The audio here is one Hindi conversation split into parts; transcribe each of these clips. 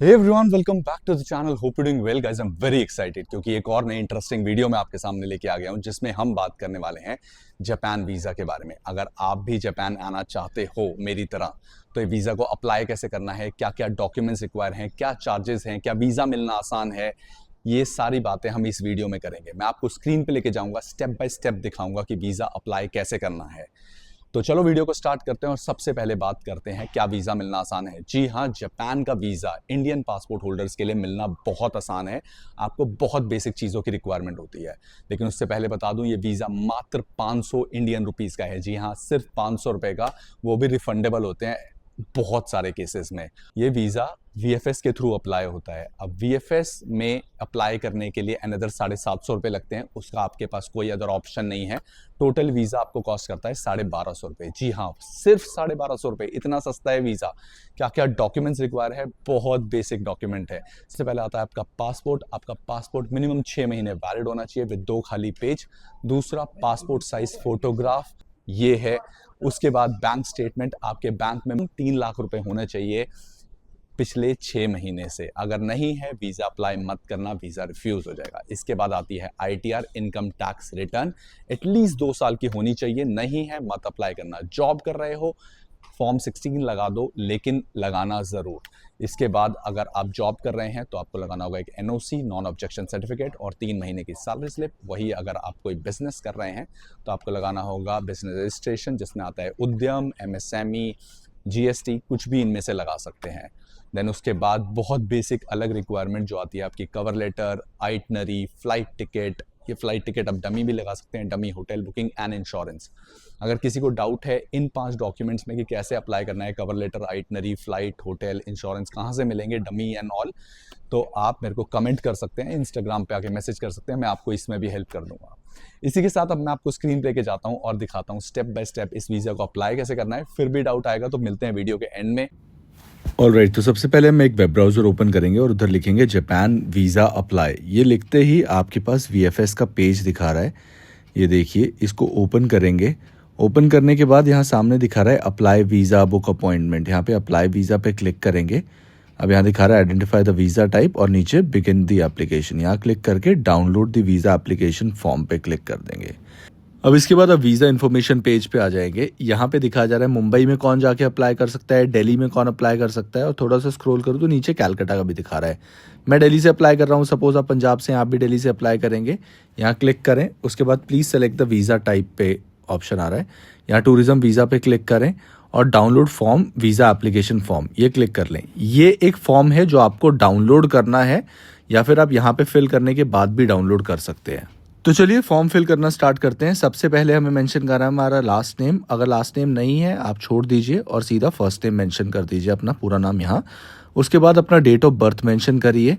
Hey everyone, welcome back to the channel. Hope you doing well guys. I am very excited क्योंकि एक और नई इंटरेस्टिंग वीडियो मैं आपके सामने लेके आ गया हूं जिसमें हम बात करने वाले हैं जापान वीज़ा के बारे में। अगर आप भी जापान आना चाहते हो मेरी तरह, तो ये वीज़ा को अप्लाई कैसे करना है, क्या क्या डॉक्यूमेंट्स रिक्वायर हैं, क्या चार्जेस हैं, क्या वीज़ा मिलना आसान है, ये सारी बातें हम इस वीडियो में करेंगे। मैं आपको स्क्रीन पे लेके जाऊंगा, स्टेप बाय स्टेप दिखाऊंगा कि वीज़ा अप्लाई कैसे करना है। तो चलो वीडियो को स्टार्ट करते हैं और सबसे पहले बात करते हैं क्या वीज़ा मिलना आसान है। जी हाँ, जापान का वीज़ा इंडियन पासपोर्ट होल्डर्स के लिए मिलना बहुत आसान है। आपको बहुत बेसिक चीज़ों की रिक्वायरमेंट होती है, लेकिन उससे पहले बता दूं ये वीज़ा मात्र 500 इंडियन रुपीज़ का है। जी हाँ, सिर्फ 500 रुपये का, वो भी रिफंडेबल होते हैं बहुत सारे केसेस में। ये वीज़ा वीएफएस के थ्रू अप्लाई होता है। अब वीएफएस में अप्लाई करने के लिए अनदर 750 रुपये लगते हैं, उसका आपके पास कोई अदर ऑप्शन नहीं है। टोटल वीज़ा आपको कॉस्ट करता है 1250 रुपये। जी हाँ, सिर्फ 1250 रुपये, इतना सस्ता है वीज़ा। क्या क्या डॉक्यूमेंट्स रिक्वायर है, बहुत बेसिक डॉक्यूमेंट है। सबसे पहले आता है आपका पासपोर्ट। आपका पासपोर्ट मिनिमम 6 महीने वैलिड होना चाहिए विद 2 खाली पेज। दूसरा, पासपोर्ट साइज फोटोग्राफ, ये है। उसके बाद बैंक स्टेटमेंट, आपके बैंक में 3 लाख रुपए होने चाहिए पिछले 6 महीने से। अगर नहीं है, वीज़ा अप्लाई मत करना, वीज़ा रिफ्यूज़ हो जाएगा। इसके बाद आती है ITR, income tax return, at least 2 साल की होनी चाहिए। नहीं है, मत अप्लाई करना। जॉब कर रहे हो, फॉर्म 16 लगा दो, लेकिन लगाना ज़रूर। इसके बाद अगर आप जॉब कर रहे हैं तो आपको लगाना होगा एक एनओसी, नॉन ऑब्जेक्शन सर्टिफिकेट, और 3 महीने की सैलरी स्लिप। वही अगर आप कोई बिजनेस कर रहे हैं तो आपको लगाना होगा बिजनेस रजिस्ट्रेशन, जिसमें आता है उद्यम, एमएसएमई, जीएसटी, कुछ भी इनमें से लगा सकते हैं। देन उसके बाद बहुत बेसिक अलग रिक्वायरमेंट जो आती है आपकी, cover letter, itinerary, flight ticket. ये फ्लाइट टिकट आप डमी भी लगा सकते हैं, dummy hotel booking and insurance. अगर किसी को डाउट है इन 5 डॉक्यूमेंट्स में कि कैसे अप्लाई करना है, cover letter, itinerary, flight, hotel, insurance कहाँ से मिलेंगे, डमी एंड ऑल, तो आप मेरे को कमेंट कर सकते हैं, इंस्टाग्राम पे आके मैसेज कर सकते हैं, मैं आपको इसमें भी हेल्प कर दूंगा। इसी के साथ अब मैं आपको स्क्रीन पे लेके जाता हूँ और दिखाता हूँ स्टेप बाय स्टेप इस वीज़ा को अप्लाई कैसे करना है। फिर भी डाउट आएगा तो मिलते हैं वीडियो के एंड में। ऑलराइट, तो सबसे पहले हम एक वेब ब्राउज़र ओपन करेंगे और उधर लिखेंगे जापान वीज़ा अप्लाई। ये लिखते ही आपके पास वीएफएस का पेज दिखा रहा है। ये देखिए, इसको ओपन करेंगे। ओपन करने के बाद यहाँ सामने दिखा रहा है अप्लाई वीज़ा बुक अपॉइंटमेंट। यहाँ पे अप्लाई वीज़ा पे क्लिक करेंगे। अब यहाँ दिखा रहा है आइडेंटिफाई द वीज़ा टाइप और नीचे बिगिन द एप्लीकेशन। यहाँ क्लिक करके download the visa application form पे क्लिक कर देंगे। अब इसके बाद अब वीज़ा इन्फॉर्मेशन पेज पे आ जाएंगे। यहाँ पे दिखाया जा रहा है मुंबई में कौन जाके अप्लाई कर सकता है, दिल्ली में कौन अप्लाई कर सकता है, और थोड़ा सा स्क्रॉल करूँ तो नीचे कैलकाटा का भी दिखा रहा है। मैं दिल्ली से अप्लाई कर रहा हूँ, सपोज आप पंजाब से हैं, आप भी दिल्ली से अप्लाई करेंगे। यहाँ क्लिक करें, उसके बाद please select the visa type पे ऑप्शन आ रहा है। यहाँ टूरिज्म वीज़ा पे क्लिक करें और download form visa application form, ये क्लिक कर लें। ये एक फॉर्म है जो आपको डाउनलोड करना है, या फिर आप यहाँ पे फिल करने के बाद भी डाउनलोड कर सकते हैं। तो चलिए फॉर्म फिल करना स्टार्ट करते हैं। सबसे पहले हमें मेंशन करना है हमारा लास्ट नेम। अगर लास्ट नेम नहीं है आप छोड़ दीजिए और सीधा फर्स्ट नेम मेंशन कर दीजिए, अपना पूरा नाम यहाँ। उसके बाद अपना डेट ऑफ बर्थ मेंशन करिए।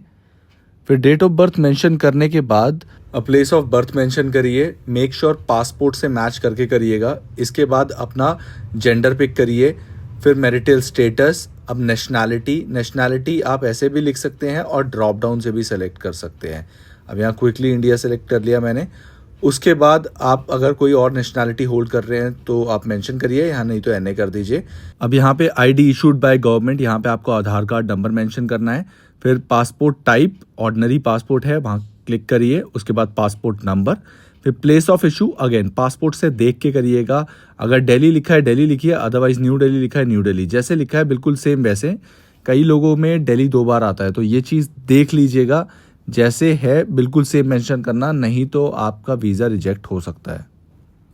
फिर डेट ऑफ बर्थ मेंशन करने के बाद प्लेस ऑफ बर्थ मेंशन करिए। मेक श्योर पासपोर्ट से मैच करके करिएगा। इसके बाद अपना जेंडर पिक करिए। फिर मैरिटल स्टेटस। अब नेशनैलिटी आप ऐसे भी लिख सकते हैं और ड्रॉप डाउन से भी सेलेक्ट कर सकते हैं। अब यहाँ क्विकली इंडिया सेलेक्ट कर लिया मैंने। उसके बाद आप अगर कोई और नेशनैलिटी होल्ड कर रहे हैं तो आप मेंशन करिए, यहाँ नहीं तो एनए कर दीजिए। अब यहाँ पे आईडी इशूड बाय गवर्नमेंट, यहाँ पे आपको आधार कार्ड नंबर मेंशन करना है। फिर पासपोर्ट टाइप ऑर्डिनरी पासपोर्ट है, वहाँ क्लिक करिए। उसके बाद पासपोर्ट नंबर। फिर place of issue, again passport से देख के करिएगा। अगर दिल्ली लिखा है दिल्ली लिखिए, अदरवाइज न्यू दिल्ली लिखा है न्यू दिल्ली। जैसे लिखा है बिल्कुल सेम वैसे। कई लोगों में दिल्ली 2 बार आता है, तो ये चीज़ देख लीजिएगा। जैसे है बिल्कुल सेम मेंशन करना, नहीं तो आपका वीज़ा रिजेक्ट हो सकता है।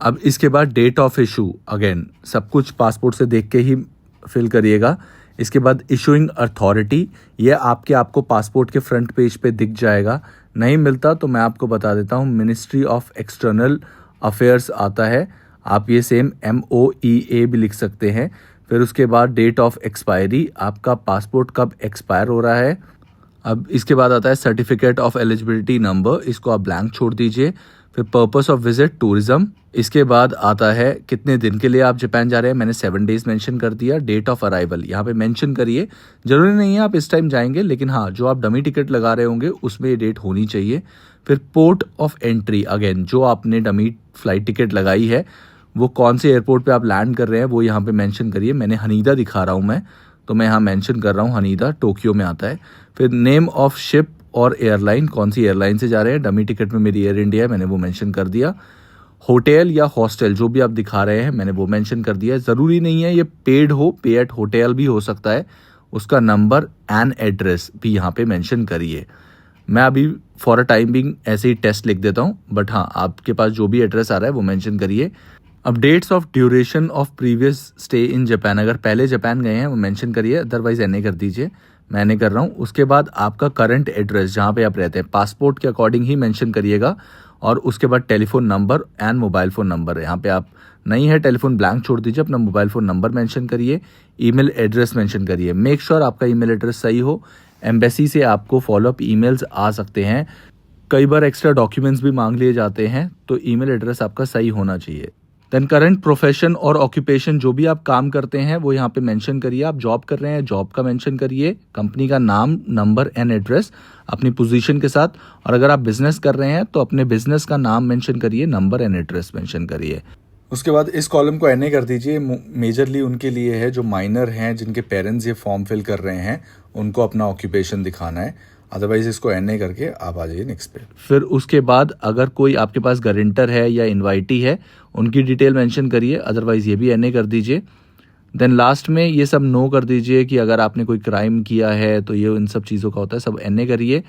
अब इसके बाद डेट ऑफ इशू, अगेन सब कुछ पासपोर्ट से देख के ही फिल करिएगा। इसके बाद इशूइंग अथॉरिटी, ये आपको पासपोर्ट के फ्रंट पेज पे दिख जाएगा। नहीं मिलता तो मैं आपको बता देता हूँ, मिनिस्ट्री ऑफ एक्सटर्नल अफेयर्स आता है। आप ये सेम MOEA भी लिख सकते हैं। फिर उसके बाद डेट ऑफ एक्सपायरी, आपका पासपोर्ट कब एक्सपायर हो रहा है। अब इसके बाद आता है सर्टिफिकेट ऑफ एलिजिबिलिटी नंबर, इसको आप ब्लैंक छोड़ दीजिए। फिर पर्पस ऑफ विजिट टूरिज्म। इसके बाद आता है कितने दिन के लिए आप जापान जा रहे हैं, मैंने 7 डेज मेंशन कर दिया। डेट ऑफ अराइवल यहाँ पे मेंशन करिए। जरूरी नहीं है आप इस टाइम जाएंगे, लेकिन हाँ जो आप डमी टिकट लगा रहे होंगे उसमें ये डेट होनी चाहिए। फिर पोर्ट ऑफ एंट्री, अगेन जो आपने डमी फ्लाइट टिकट लगाई है वो कौन से एयरपोर्ट पे आप लैंड कर रहे हैं वो यहाँ पे मेंशन करिए। मैंने हनीदा दिखा रहा हूँ मैं, तो मैं यहाँ मेंशन कर रहा हूँ हनीदा, टोक्यो में आता है। फिर नेम ऑफ शिप और एयरलाइन, कौन सी एयरलाइन से जा रहे हैं। डमी टिकट में मेरी एयर इंडिया है, मैंने वो मेंशन कर दिया। होटल या हॉस्टल जो भी आप दिखा रहे हैं मैंने वो मेंशन कर दिया है। ज़रूरी नहीं है ये पेड हो, पे एट होटल भी हो सकता है। उसका नंबर एंड एड्रेस भी यहाँ पे मेंशन करिए। मैं अभी फॉर अ टाइम बिंग ऐसे ही टेस्ट लिख देता हूँ, बट हाँ आपके पास जो भी एड्रेस आ रहा है वो मेंशन करिए। अब dates of duration of previous stay in Japan, अगर पहले जापान गए हैं वो मेंशन करिए, अदरवाइज एनए कर दीजिए। मैं एनए कर रहा हूँ। उसके बाद आपका करंट एड्रेस जहाँ पे आप रहते हैं पासपोर्ट के अकॉर्डिंग ही मेंशन करिएगा। और उसके बाद telephone number and mobile phone number, यहाँ पे आप नहीं है टेलीफोन ब्लैंक छोड़ दीजिए, अपना मोबाइल फ़ोन नंबर मेंशन करिए, ईमेल एड्रेस मेंशन करिए। मेक श्योर आपका ईमेल एड्रेस सही हो। एम्बेसी से आपको फॉलोअप ईमेल्स आ सकते हैं, कई बार एक्स्ट्रा डॉक्यूमेंट्स भी मांग लिए जाते हैं, तो ईमेल एड्रेस आपका सही होना चाहिए। देन करंट प्रोफेशन और ऑक्यूपेशन, जो भी आप काम करते हैं वो यहाँ पे मेंशन करिए। आप जॉब कर रहे हैं जॉब का मेंशन करिए, कंपनी का नाम, नंबर एंड एड्रेस अपनी पोजीशन के साथ। और अगर आप बिजनेस कर रहे हैं तो अपने बिजनेस का नाम मेंशन करिए, नंबर एंड एड्रेस मेंशन करिए। उसके बाद इस कॉलम को एनए कर दीजिए। मेजरली उनके लिए है जो माइनर हैं, जिनके पेरेंट्स ये फॉर्म फिल कर रहे हैं, उनको अपना ऑक्यूपेशन दिखाना है। अदरवाइज इसको एनए करके आप आ जाइए नेक्स्ट पे। फिर उसके बाद अगर कोई आपके पास गारंटर है या इनवाइटी है उनकी डिटेल मेंशन करिए, अदरवाइज ये भी एनए कर दीजिए। देन लास्ट में ये सब नो कर दीजिए कि अगर आपने कोई क्राइम किया है तो ये इन सब चीज़ों का होता है, सब एनए करिए।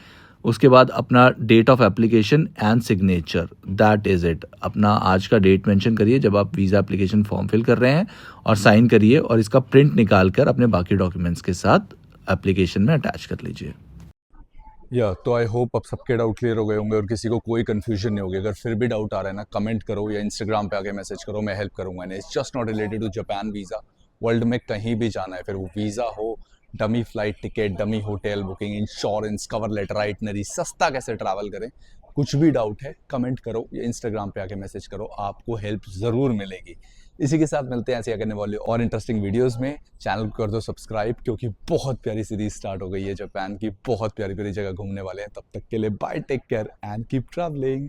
उसके बाद अपना date of application and signature, that is it. अपना आज का डेट मेंशन करिए जब आप वीज़ा एप्लीकेशन फॉर्म फिल कर रहे हैं और साइन करिए, और इसका प्रिंट निकाल कर अपने बाकी डॉक्यूमेंट्स के साथ एप्लीकेशन में अटैच कर लीजिए। तो आई होप अब सबके डाउट क्लियर हो गए होंगे और किसी को कोई कंफ्यूजन नहीं होगी। अगर फिर भी डाउट आ रहा है ना, कमेंट करो या इंस्टाग्राम पे आके मैसेज करो, मैं हेल्प करूंगा। It's just not related to Japan visa. World में कहीं भी जाना है, फिर वो वीज़ा हो, dummy flight ticket, dummy hotel booking, insurance, cover letter, itinerary, सस्ता कैसे ट्रैवल करें, कुछ भी डाउट है कमेंट करो या इंस्टाग्राम पे आके मैसेज करो, आपको हेल्प ज़रूर मिलेगी। इसी के साथ मिलते हैं ऐसे करने वाले और इंटरेस्टिंग वीडियोस में। चैनल को कर दो सब्सक्राइब, क्योंकि बहुत प्यारी सीरीज स्टार्ट हो गई है जापान की, बहुत प्यारी प्यारी जगह घूमने वाले हैं। तब तक के लिए bye, take care and keep travelling.